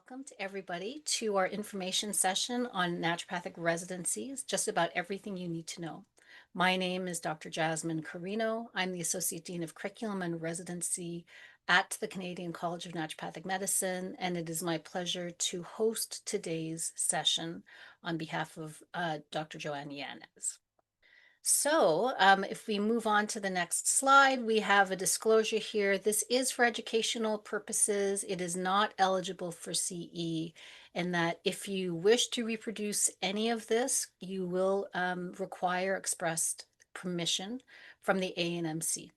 welcome to everybody to our information session on naturopathic residencies, just about everything you need to know. My name is Dr. Jasmine Carino. I'm the Associate Dean of Curriculum and Residency at the Canadian College of Naturopathic Medicine, and it is my pleasure to host today's session on behalf of Dr. Joanne Yanez. If we move on to the next slide, we have a disclosure here. This is for educational purposes. It is not eligible for CE, and that if you wish to reproduce any of this, you will require expressed permission from the ANMC.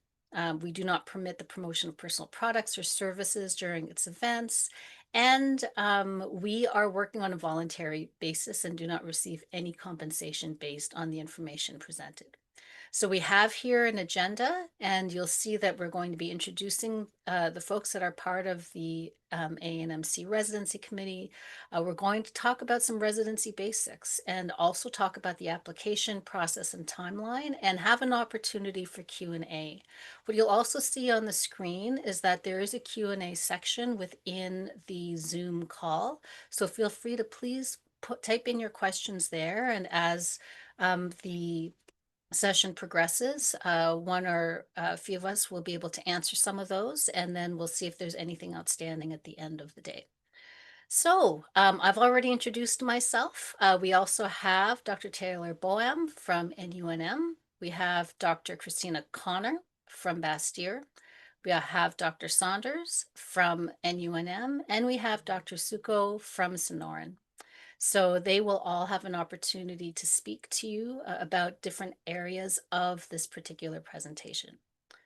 We do not permit the promotion of personal products or services during its events. And we are working on a voluntary basis and do not receive any compensation based on the information presented. So we have here an agenda, and you'll see that we're going to be introducing the folks that are part of the ANMC Residency Committee. We're going to talk about some residency basics and also talk about the application process and timeline and have an opportunity for Q&A. What you'll also see on the screen is that there is a Q&A section within the Zoom call. So feel free to please type in your questions there, and as the session progresses, one or a few of us will be able to answer some of those, and then we'll see if there's anything outstanding at the end of the day. I've already introduced myself. We also have Dr. Taylor Boehm from NUNM. We have Dr. Christina Connor from Bastyr. We have Dr. Saunders from NUNM, and we have Dr. Suko from Sonoran. So they will all have an opportunity to speak to you about different areas of this particular presentation.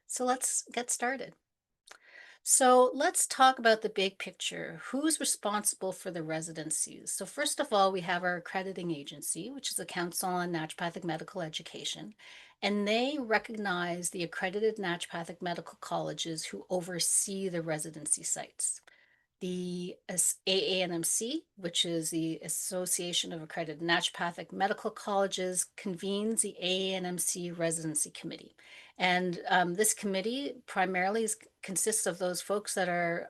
So let's get started. So let's talk about the big picture. Who's responsible for the residencies? So first of all, we have our accrediting agency, which is the Council on Naturopathic Medical Education, and they recognize the accredited naturopathic medical colleges who oversee the residency sites. The AANMC, which is the Association of Accredited Naturopathic Medical Colleges, convenes the AANMC Residency Committee. And this committee primarily consists of those folks that are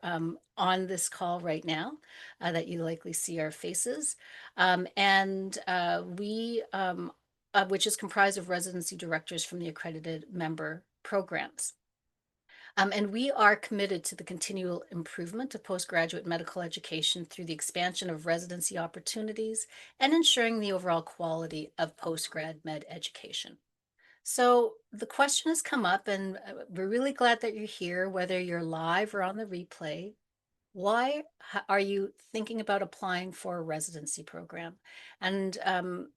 on this call right now, that you likely see our faces. Which is comprised of residency directors from the accredited member programs. And we are committed to the continual improvement of postgraduate medical education through the expansion of residency opportunities and ensuring the overall quality of postgrad med education. So the question has come up, and we're really glad that you're here, whether you're live or on the replay. Why are you thinking about applying for a residency program? And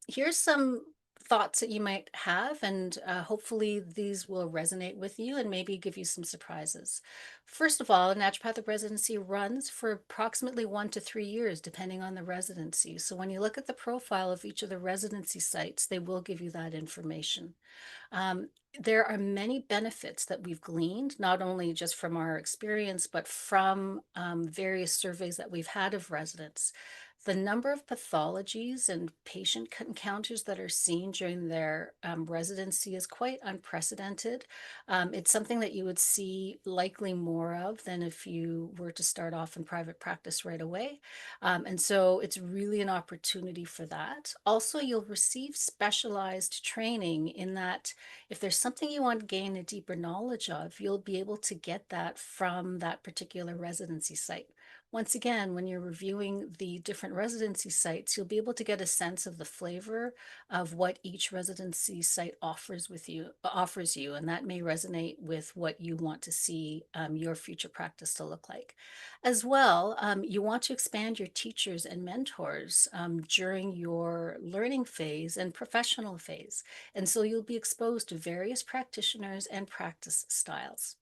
here's some thoughts that you might have, and hopefully these will resonate with you and maybe give you some surprises. First of all, naturopathic residency runs for approximately 1 to 3 years, depending on the residency. So when you look at the profile of each of the residency sites, they will give you that information. There are many benefits that we've gleaned, not only just from our experience, but from various surveys that we've had of residents. The number of pathologies and patient encounters that are seen during their residency is quite unprecedented. It's something that you would see likely more of than if you were to start off in private practice right away. And so it's really an opportunity for that. Also, you'll receive specialized training in that if there's something you want to gain a deeper knowledge of, you'll be able to get that from that particular residency site. Once again, when you're reviewing the different residency sites, you'll be able to get a sense of the flavor of what each residency site offers you, and that may resonate with what you want to see your future practice to look like. As well, you want to expand your teachers and mentors during your learning phase and professional phase. And so you'll be exposed to various practitioners and practice styles.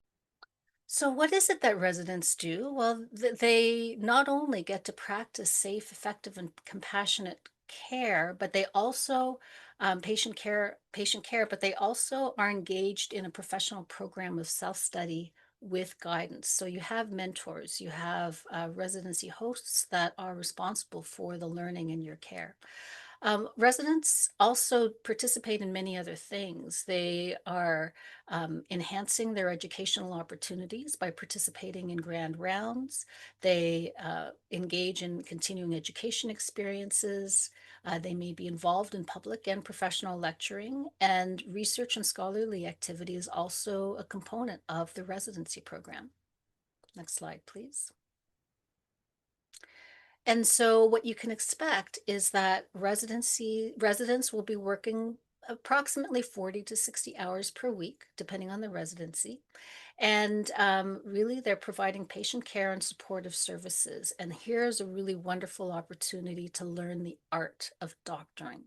So what is it that residents do? Well, they not only get to practice safe, effective, and compassionate care, but they also patient care, but they also are engaged in a professional program of self-study with guidance. So you have mentors, you have residency hosts that are responsible for the learning in your care. Residents also participate in many other things. They are enhancing their educational opportunities by participating in grand rounds. They engage in continuing education experiences. They may be involved in public and professional lecturing, and research and scholarly activity is also a component of the residency program. Next slide, please. And so what you can expect is that residents will be working approximately 40 to 60 hours per week, depending on the residency. And really, they're providing patient care and supportive services. And here's a really wonderful opportunity to learn the art of doctoring.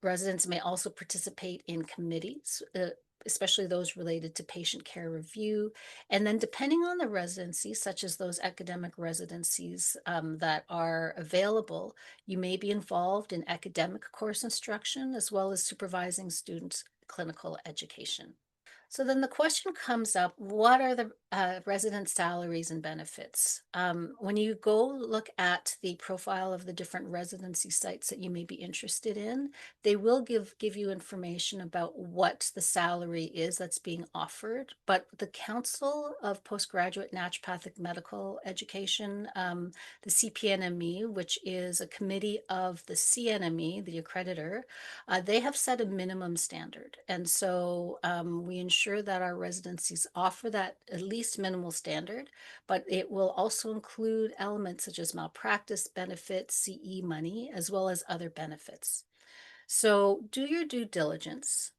Residents may also participate in committees, especially those related to patient care review. And then depending on the residency, such as those academic residencies that are available, you may be involved in academic course instruction as well as supervising students' clinical education. So then the question comes up, what are the resident salaries and benefits? When you go look at the profile of the different residency sites that you may be interested in, they will give you information about what the salary is that's being offered. But the Council of Postgraduate Naturopathic Medical Education, the CPNME, which is a committee of the CNME, the accreditor, they have set a minimum standard. And so we ensure that our residencies offer that at least minimal standard, but it will also include elements such as malpractice benefits, CE money, as well as other benefits. So do your due diligence.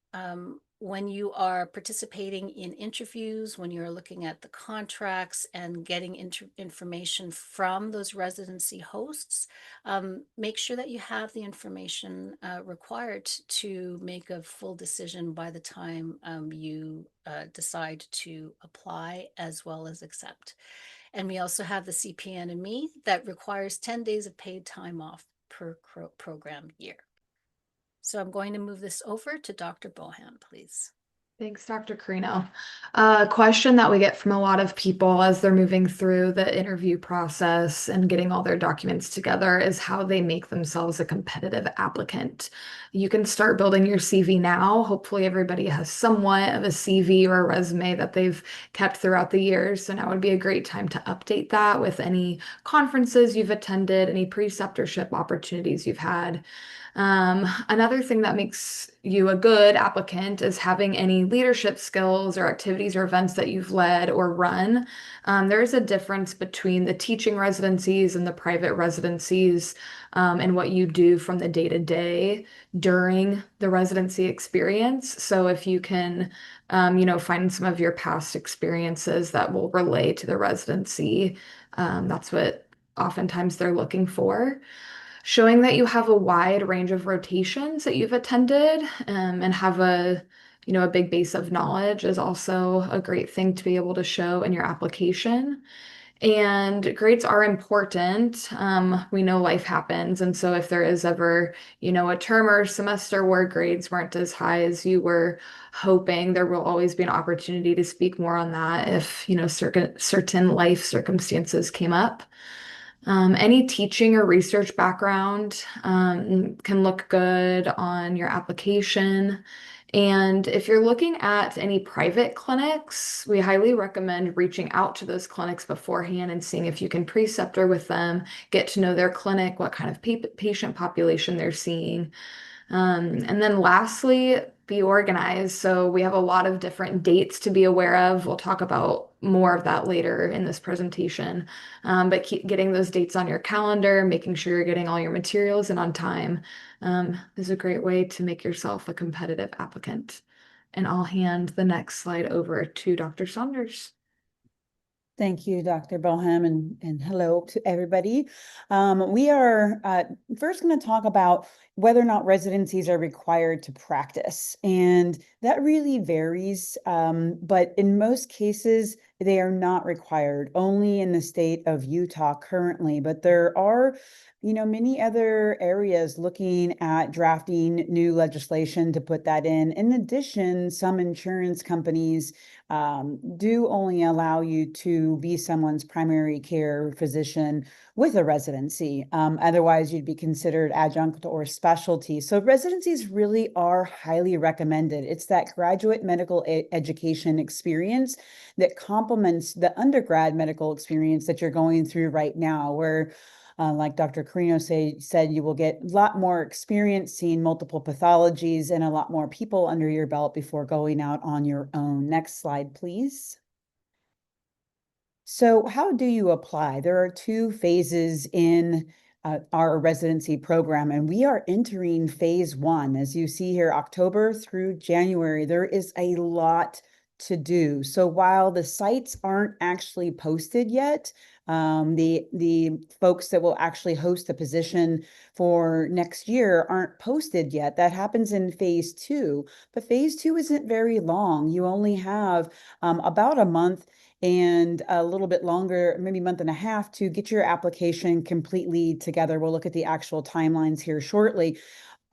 When you are participating in interviews, when you're looking at the contracts and getting information from those residency hosts, make sure that you have the information required to make a full decision by the time you decide to apply as well as accept. And we also have the CPNME that requires 10 days of paid time off per program year. So I'm going to move this over to Dr. Bohan, please. Thanks, Dr. Carino. A question that we get from a lot of people as they're moving through the interview process and getting all their documents together is how they make themselves a competitive applicant. You can start building your CV now. Hopefully, everybody has somewhat of a CV or a resume that they've kept throughout the years. So now would be a great time to update that with any conferences you've attended, any preceptorship opportunities you've had. Another thing that makes you a good applicant is having any leadership skills or activities or events that you've led or run. There is a difference between the teaching residencies and the private residencies, and what you do from the day to day during the residency experience. So if you can, find some of your past experiences that will relate to the residency, that's what oftentimes they're looking for. Showing that you have a wide range of rotations that you've attended, and have a big base of knowledge is also a great thing to be able to show in your application. And grades are important. We know life happens. And so if there is ever, a term or semester where grades weren't as high as you were hoping, there will always be an opportunity to speak more on that if, certain life circumstances came up. Any teaching or research background can look good on your application. And if you're looking at any private clinics, we highly recommend reaching out to those clinics beforehand and seeing if you can preceptor with them, get to know their clinic, what kind of patient population they're seeing. And then lastly, be organized. So we have a lot of different dates to be aware of. We'll talk about more of that later in this presentation. But keep getting those dates on your calendar, making sure you're getting all your materials in on time, is a great way to make yourself a competitive applicant. And I'll hand the next slide over to Dr. Saunders. Thank you, Dr. Boham, and hello to everybody. We are first going to talk about whether or not residencies are required to practice. And that really varies, but in most cases, They are not required, only in the state of Utah currently, but there are many other areas looking at drafting new legislation to put that in. In addition, some insurance companies do only allow you to be someone's primary care physician with a residency. Otherwise, you'd be considered adjunct or specialty. So residencies really are highly recommended. It's that graduate medical education experience that complements the undergrad medical experience that you're going through right now, where like Dr. Carino said, you will get a lot more experience seeing multiple pathologies and a lot more people under your belt before going out on your own. Next slide, please. So how do you apply? There are two phases in our residency program, and we are entering phase one. As you see here, October through January, there is a lot to do. So while the sites aren't actually posted yet, the folks that will actually host the position for next year aren't posted yet. That happens in phase two, but phase two isn't very long. You only have about a month and a little bit longer, maybe month and a half, to get your application completely together. We'll look at the actual timelines here shortly.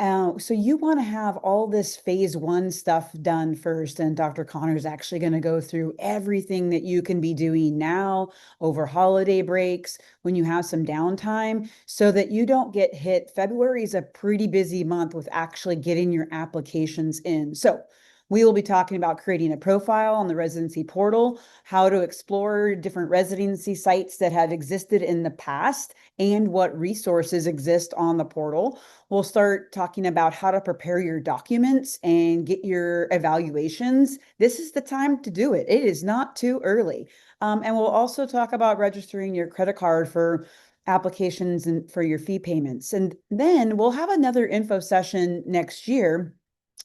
So you want to have all this phase one stuff done first, and Dr. Connor is actually going to go through everything that you can be doing now over holiday breaks when you have some downtime so that you don't get hit. February is a pretty busy month with actually getting your applications in. So we will be talking about creating a profile on the residency portal, how to explore different residency sites that have existed in the past, and what resources exist on the portal. We'll start talking about how to prepare your documents and get your evaluations. This is the time to do it. It is not too early. And we'll also talk about registering your credit card for applications and for your fee payments. And then we'll have another info session next year.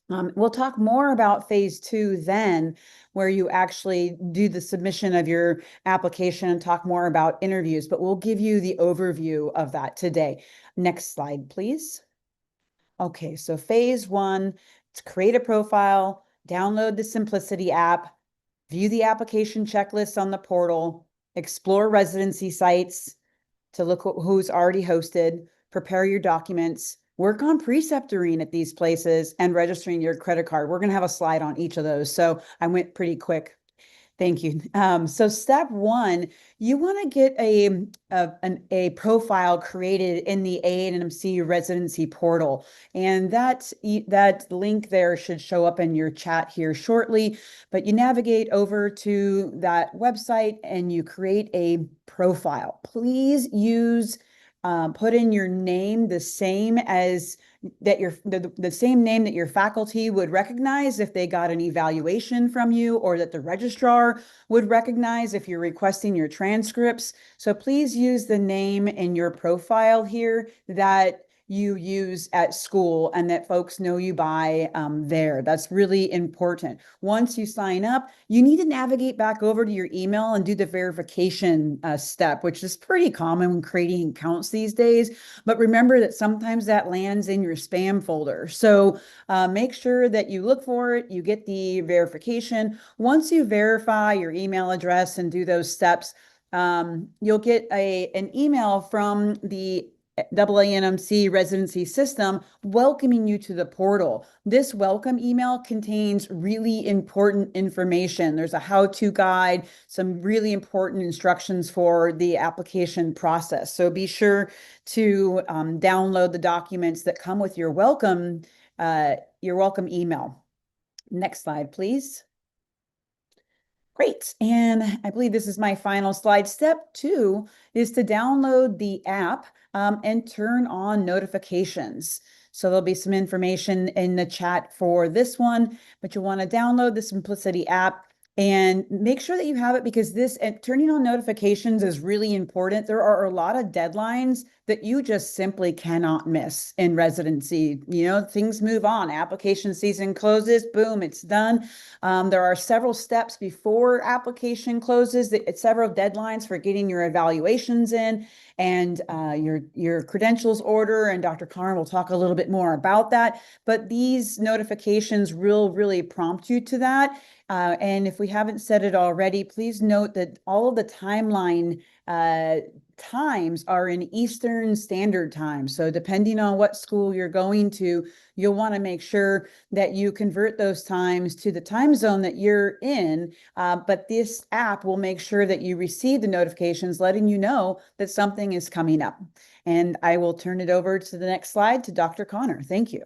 We'll talk more about phase two then, where you actually do the submission of your application and talk more about interviews, but we'll give you the overview of that today. Next slide, please. Okay, so phase one, to create a profile, download the Simplicity app, view the application checklist on the portal, explore residency sites to look who's already hosted, prepare your documents, work on preceptoring at these places, and registering your credit card. We're going to have a slide on each of those. So I went pretty quick. Thank you. So step one, you want to get a profile created in the A&MC residency portal. And that link there should show up in your chat here shortly. But you navigate over to that website and you create a profile. Please put in your name the same as that the same name that your faculty would recognize if they got an evaluation from you, or that the registrar would recognize if you're requesting your transcripts. So please use the name in your profile here that you use at school and that folks know you by there. That's really important. Once you sign up, you need to navigate back over to your email and do the verification step, which is pretty common when creating accounts these days. But remember that sometimes that lands in your spam folder. So make sure that you look for it, you get the verification. Once you verify your email address and do those steps, you'll get an email from the AANMC residency system welcoming you to the portal. This welcome email contains really important information. There's a how-to guide, some really important instructions for the application process. So be sure to download the documents that come with your welcome email. Next slide, please. Great. And I believe this is my final slide. Step two is to download the app and turn on notifications. So there'll be some information in the chat for this one, but you'll want to download the Simplicity app and make sure that you have it, because turning on notifications is really important. There are a lot of deadlines that you just simply cannot miss in residency. Things move on. Application season closes, boom, it's done. There are several steps before application closes, several deadlines for getting your evaluations in. and your credentials order, and Dr. Karn will talk a little bit more about that. But these notifications will really prompt you to that. And if we haven't said it already, please note that all of the timeline times are in Eastern Standard Time. So depending on what school you're going to, you'll want to make sure that you convert those times to the time zone that you're in. But this app will make sure that you receive the notifications letting you know that something is coming up. And I will turn it over to the next slide to Dr. Connor. Thank you.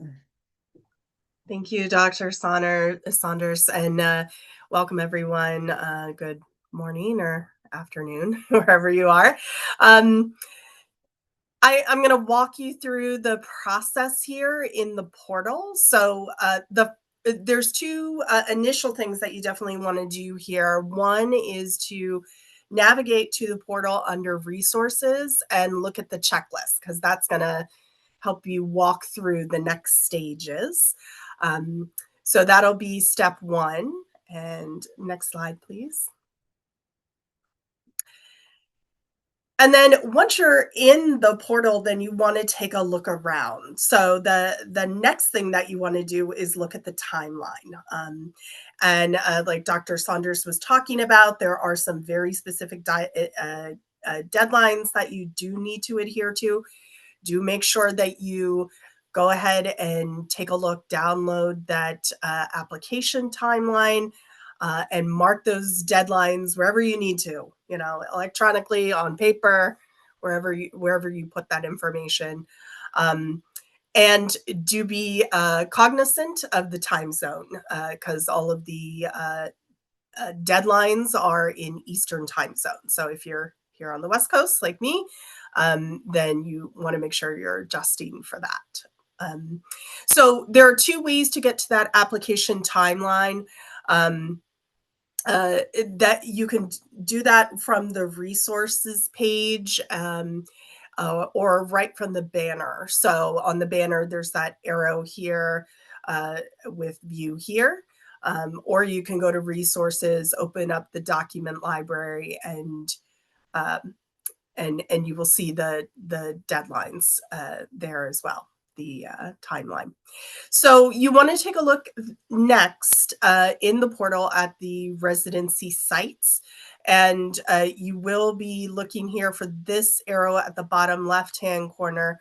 Thank you, Dr. Saunders, and welcome everyone. Good morning or afternoon, wherever you are. I'm going to walk you through the process here in the portal. So there's two initial things that you definitely want to do here. One is to navigate to the portal under resources and look at the checklist, because that's going to help you walk through the next stages. So that'll be step one. And next slide, please. And then once you're in the portal, then you want to take a look around. So the next thing that you want to do is look at the timeline. And like Dr. Saunders was talking about, there are some very specific deadlines that you do need to adhere to. Do make sure that you go ahead and take a look, download that application timeline, and mark those deadlines wherever you need to, electronically, on paper, wherever you put that information. And do be cognizant of the time zone, because all of the deadlines are in Eastern time zone. So if you're here on the West Coast like me, then you want to make sure you're adjusting for that. So there are two ways to get to that application timeline. That you can do that from the resources page, or right from the banner. So on the banner, there's that arrow here with view here. Or you can go to resources, open up the document library, and you will see the deadlines there as well, the timeline. So you want to take a look next in the portal at the residency sites. And you will be looking here for this arrow at the bottom left-hand corner,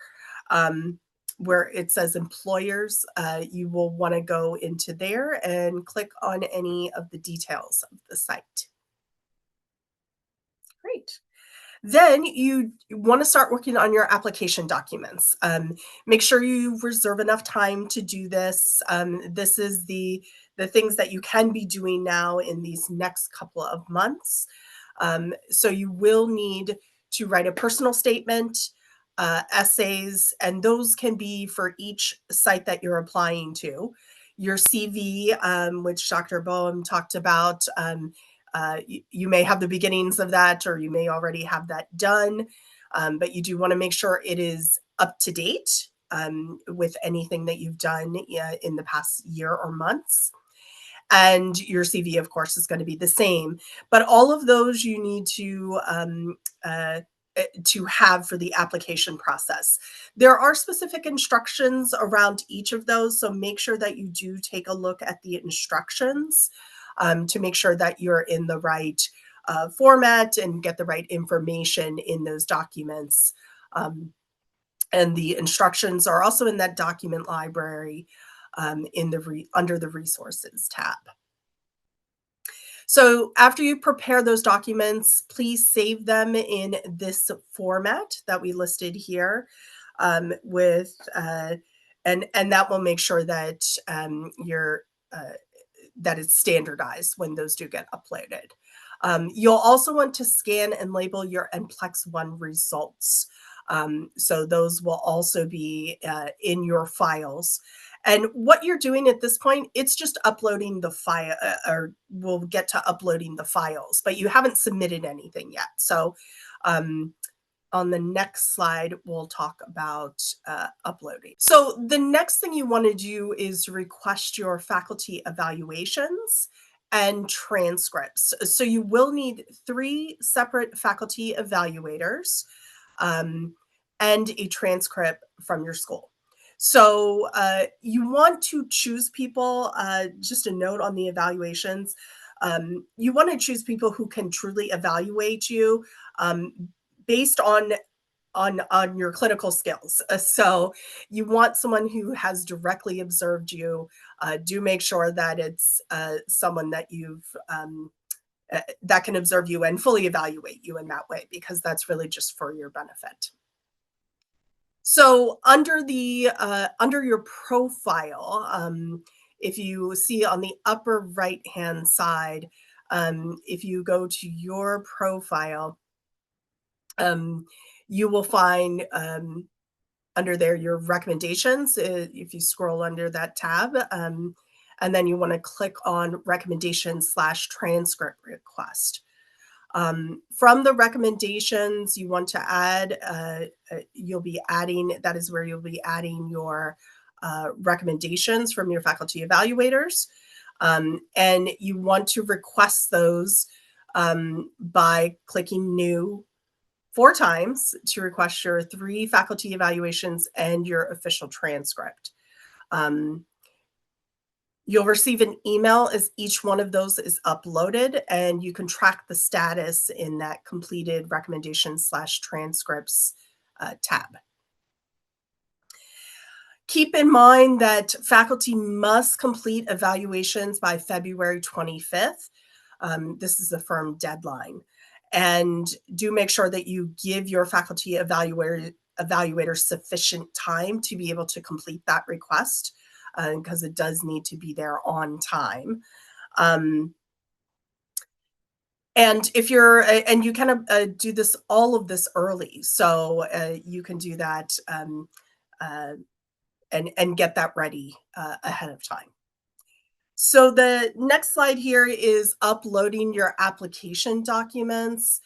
where it says employers. You will want to go into there and click on any of the details of the site. Great. Then you want to start working on your application documents. Make sure you reserve enough time to do this. This is the things that you can be doing now in these next couple of months. So you will need to write a personal statement, essays, and those can be for each site that you're applying to. Your CV, which Dr. Boehm talked about, you may have the beginnings of that, or you may already have that done, but you do want to make sure it is up to date with anything that you've done in the past year or months. And your CV, of course, is going to be the same. But all of those you need to have for the application process. There are specific instructions around each of those, so make sure that you do take a look at the instructions to make sure that you're in the right format and get the right information in those documents. And the instructions are also in that document library under the resources tab. So after you prepare those documents, please save them in this format that we listed here, and that will make sure that that it's standardized when those do get uploaded. You'll also want to scan and label your NPLEX-1 results. So those will also be in your files. And what you're doing at this point, it's just uploading the file, or we'll get to uploading the files, but you haven't submitted anything yet. So on the next slide, we'll talk about uploading. So the next thing you want to do is request your faculty evaluations and transcripts. So you will need 3 separate faculty evaluators. and a transcript from your school. So you want to choose people, just a note on the evaluations, you want to choose people who can truly evaluate you based on your clinical skills. So you want someone who has directly observed you. Do make sure that it's someone that you've that can observe you and fully evaluate you in that way, because that's really just for your benefit. So under your profile, if you see on the upper right hand side, if you go to your profile, you will find under there your recommendations. If you scroll under that tab, and then you want to click on recommendation/transcript request. From the recommendations, you want to add, you'll be adding, that is where you'll be adding your recommendations from your faculty evaluators. And you want to request those by clicking new 4 times to request your 3 faculty evaluations and your official transcript. You'll receive an email as each one of those is uploaded, and you can track the status in that completed recommendations/transcripts tab. Keep in mind that faculty must complete evaluations by February 25th. This is a firm deadline. And do make sure that you give your faculty evaluator sufficient time to be able to complete that request, because it does need to be there on time. And if you're, and you kind of do this, all of this early, so you can do that and get that ready ahead of time. So the next slide here is uploading your application documents.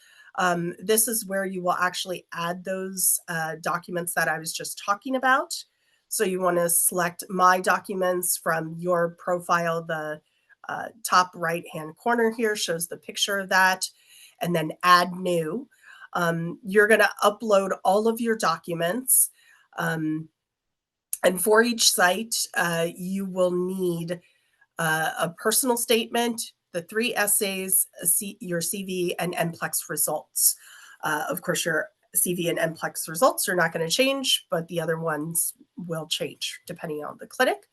This is where you will actually add those documents that I was just talking about. So you want to select My Documents from your profile. The top right-hand corner here shows the picture of that, and then Add New. You're going to upload all of your documents. And for each site, you will need a personal statement, the 3 essays, your CV, and NPLEX results. Of course, your CV and NPLEX results are not going to change, but the other ones will change depending on the clinic.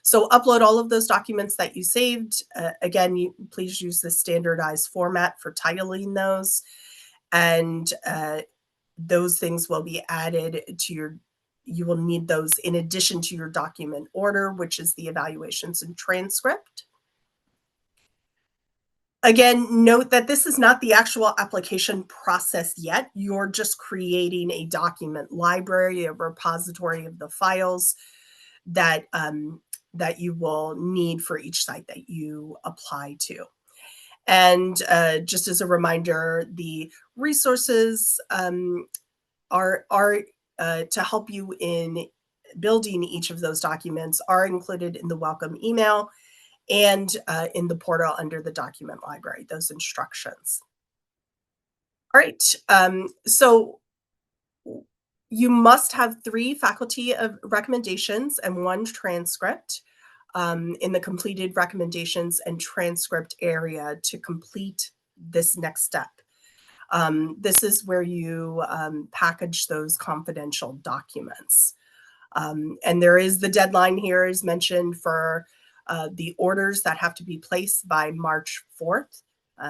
So upload all of those documents that you saved. Again, please use the standardized format for titling those. And those things will be added to you will need those in addition to your document order, which is the evaluations and transcript. Again, note that this is not the actual application process yet. You're just creating a document library, a repository of the files that that you will need for each site that you apply to. And just as a reminder, the resources are to help you in building each of those documents are included in the welcome email and in the portal under the document library, those instructions. All right, so you must have 3 faculty of recommendations and 1 transcript in the completed recommendations and transcript area to complete this next step. This is where you package those confidential documents. And there is the deadline here, as mentioned, for the orders that have to be placed by March 4th.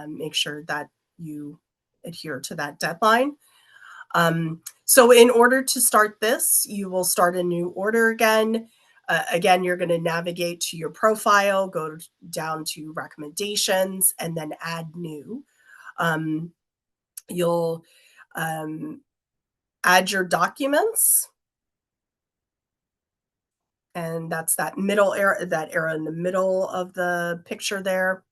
Make sure that you adhere to that deadline. So in order to start this, you will start a new order again. Again, you're going to navigate to your profile, go down to recommendations, and then add new. You'll add your documents. And that's that middle arrow, that arrow in the middle of the picture there.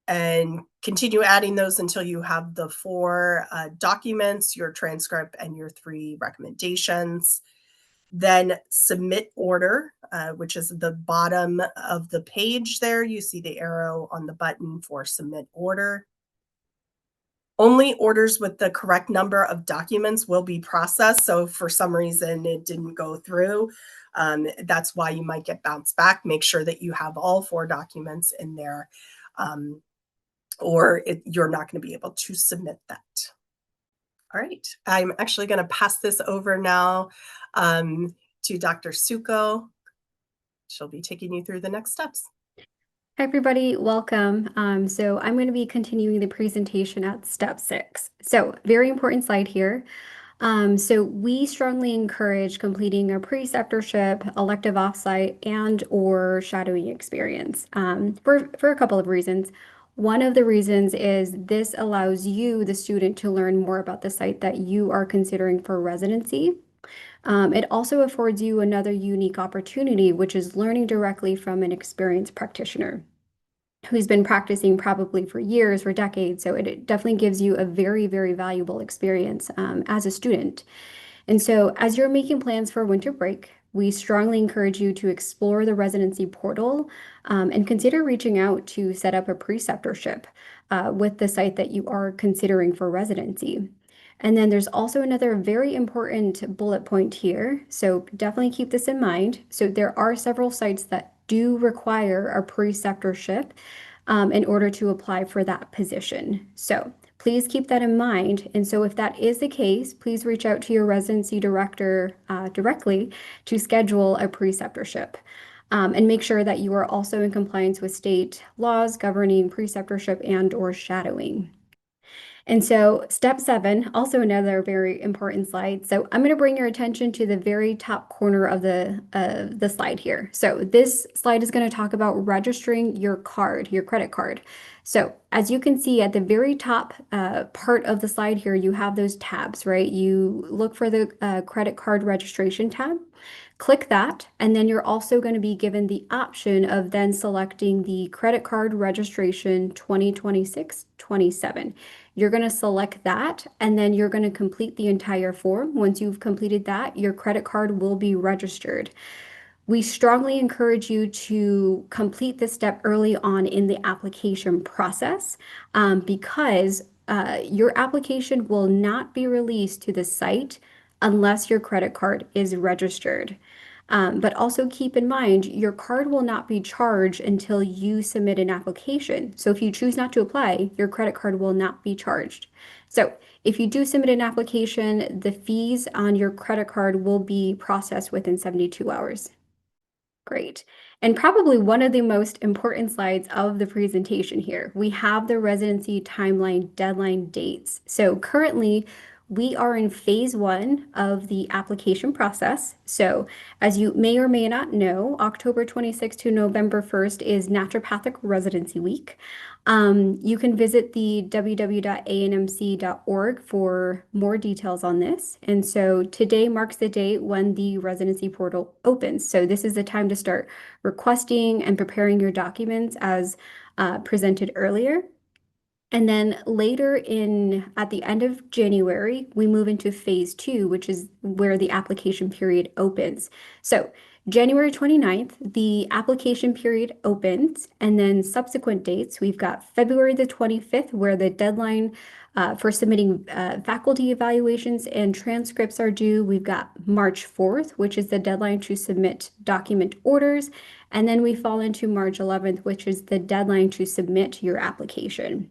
And continue adding those until you have the 4 documents, your transcript, and your 3 recommendations. Then submit order, which is at the bottom of the page there. You see the arrow on the button for submit order. Only orders with the correct number of documents will be processed. So if for some reason it didn't go through, that's why you might get bounced back. Make sure that you have all 4 documents in there, or you're not going to be able to submit that. All right, I'm actually going to pass this over now to Dr. Suko. She'll be taking you through the next steps. Hi, everybody, welcome. So I'm going to be continuing the presentation at step 6. So very important slide here. So we strongly encourage completing a preceptorship, elective offsite, and or shadowing experience for a couple of reasons. One of the reasons is this allows you, the student, to learn more about the site that you are considering for residency. It also affords you another unique opportunity, which is learning directly from an experienced practitioner who's been practicing probably for years or decades. So it definitely gives you a very, very valuable experience as a student. And so as you're making plans for winter break, we strongly encourage you to explore the residency portal and consider reaching out to set up a preceptorship with the site that you are considering for residency. And then there's also another very important bullet point here. So definitely keep this in mind. So there are several sites that do require a preceptorship in order to apply for that position. So please keep that in mind. And so if that is the case, please reach out to your residency director directly to schedule a preceptorship. And make sure that you are also in compliance with state laws governing preceptorship and or shadowing. And so step 7, also another very important slide. So I'm going to bring your attention to the very top corner of the slide here. So this slide is going to talk about registering your card, your credit card. So as you can see at the very top part of the slide here, you have those tabs, right? You look for the credit card registration tab. Click that, and then you're also going to be given the option of then selecting the credit card registration 2026-27. You're going to select that, and then you're going to complete the entire form. Once you've completed that, your credit card will be registered. We strongly encourage you to complete this step early on in the application process because your application will not be released to the site unless your credit card is registered. But also keep in mind, your card will not be charged until you submit an application. So if you choose not to apply, your credit card will not be charged. So if you do submit an application, the fees on your credit card will be processed within 72 hours. Great. And probably one of the most important slides of the presentation here, we have the residency timeline deadline dates. So currently, we are in phase 1 of the application process. So as you may or may not know, October 26th to November 1st is Naturopathic Residency Week. You can visit the www.anmc.org for more details on this. And so today marks the date when the residency portal opens. So this is the time to start requesting and preparing your documents as presented earlier. And then later at the end of January, we move into phase 2, which is where the application period opens. So January 29th, the application period opens, and then subsequent dates, we've got February the 25th, where the deadline for submitting faculty evaluations and transcripts are due. We've got March 4th, which is the deadline to submit document orders. And then we fall into March 11th, which is the deadline to submit your application.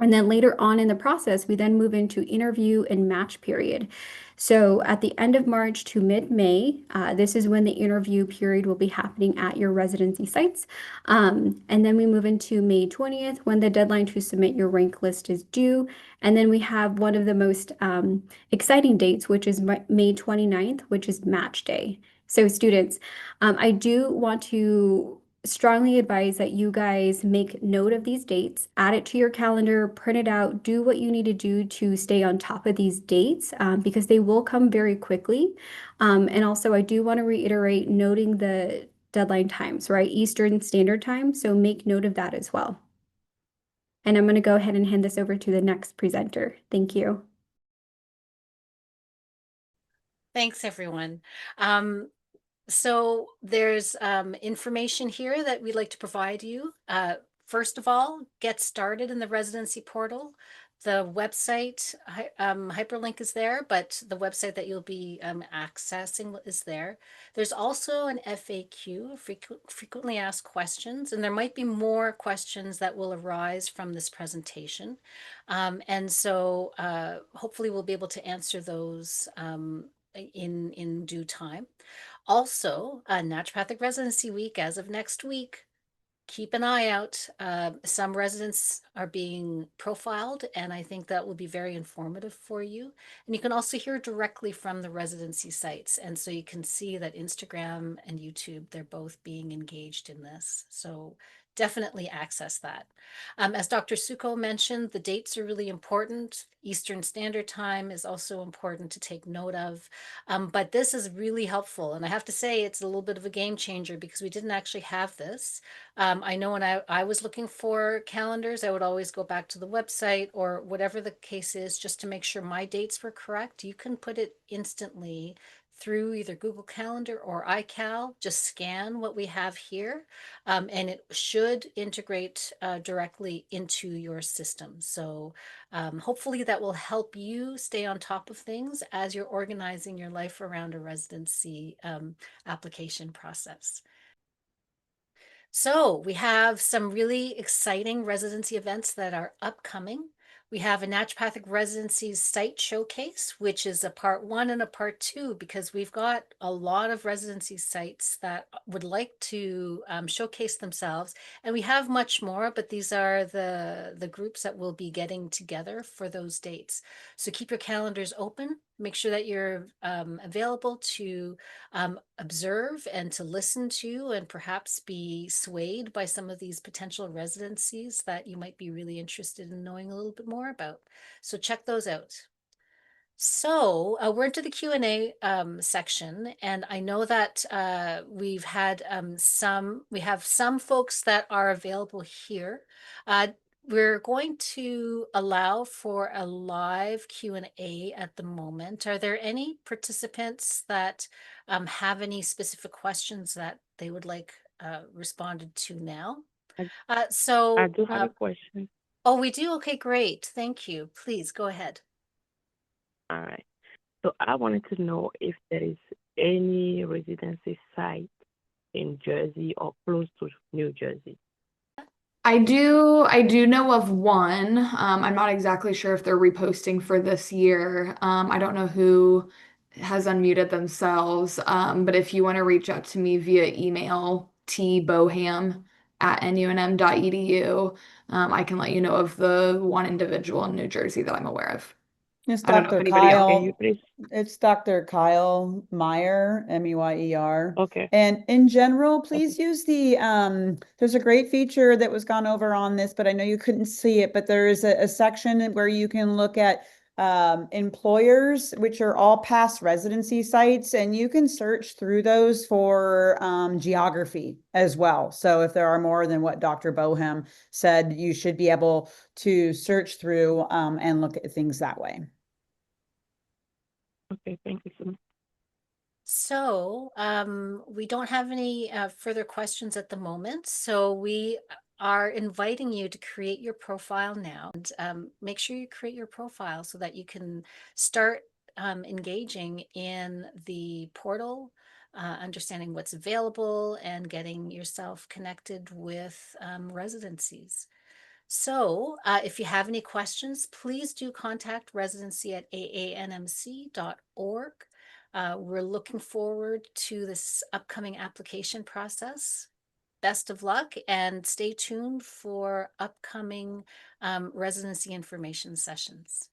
And then later on in the process, we then move into interview and match period. So at the end of March to mid-May, this is when the interview period will be happening at your residency sites. And then we move into May 20th when the deadline to submit your rank list is due. And then we have one of the most exciting dates, which is May 29th, which is match day. So students, I do want to strongly advise that you guys make note of these dates, add it to your calendar, print it out, do what you need to do to stay on top of these dates because they will come very quickly. And also, I do want to reiterate noting the deadline times, right? Eastern Standard Time. So make note of that as well. And I'm going to go ahead and hand this over to the next presenter. Thank you. Thanks, everyone. So there's information here that we'd like to provide you. First of all, get started in the residency portal. The website hyperlink is there, but the website that you'll be accessing is there. There's also an FAQ, frequently asked questions, and there might be more questions that will arise from this presentation. And so hopefully we'll be able to answer those in due time. Also, Naturopathic Residency Week as of next week. Keep an eye out. Some residents are being profiled, and I think that will be very informative for you. And you can also hear directly from the residency sites. And so you can see that Instagram and YouTube, they're both being engaged in this. So definitely access that. As Dr. Suko mentioned, the dates are really important. Eastern Standard Time is also important to take note of. But this is really helpful. And I have to say, it's a little bit of a game changer because we didn't actually have this. I know when I was looking for calendars, I would always go back to the website or whatever the case is, just to make sure my dates were correct. You can put it instantly through either Google Calendar or iCal. Just scan what we have here, and it should integrate directly into your system. So hopefully that will help you stay on top of things as you're organizing your life around a residency application process. So we have some really exciting residency events that are upcoming. We have a Naturopathic Residencies site showcase, which is a part 1 and a part 2, because we've got a lot of residency sites that would like to showcase themselves. And we have much more, but these are the groups that will be getting together for those dates. So keep your calendars open. Make sure that you're available to observe and to listen to, and perhaps be swayed by some of these potential residencies that you might be really interested in knowing a little bit more about. So check those out. So we're into the Q&A section, and I know that we have some folks that are available here. We're going to allow for a live Q&A at the moment. Are there any participants that have any specific questions that they would like responded to now? I, Uh, I so, do have uh, a question. oh, we do? Okay, great. Thank you. Please go ahead. All right. So I wanted to know if there is any residency site in Jersey or close to New Jersey. I do know of one. I'm not exactly sure if they're reposting for this year. I don't know who has unmuted themselves. But if you want to reach out to me via email, tboham@nunm.edu, I can let you know of the one individual in New Jersey that I'm aware of. It's I don't know if Dr. anybody else. Can you Kyle. please? It's Dr. Kyle Meyer, Meyer. Okay. And in general, Okay. please use there's a great feature that was gone over on this, but I know you couldn't see it, but there is a section where you can look at employers, which are all past residency sites, and you can search through those for geography as well. So if there are more than what Dr. Bohem said, you should be able to search through and look at things that way. Okay. Thank you so much. So we don't have any further questions at the moment. So we are inviting you to create your profile now, and make sure you create your profile so that you can start engaging in the portal, understanding what's available, and getting yourself connected with residencies. So if you have any questions, please do contact residency@aanmc.org. We're looking forward to this upcoming application process. Best of luck, and stay tuned for upcoming residency information sessions.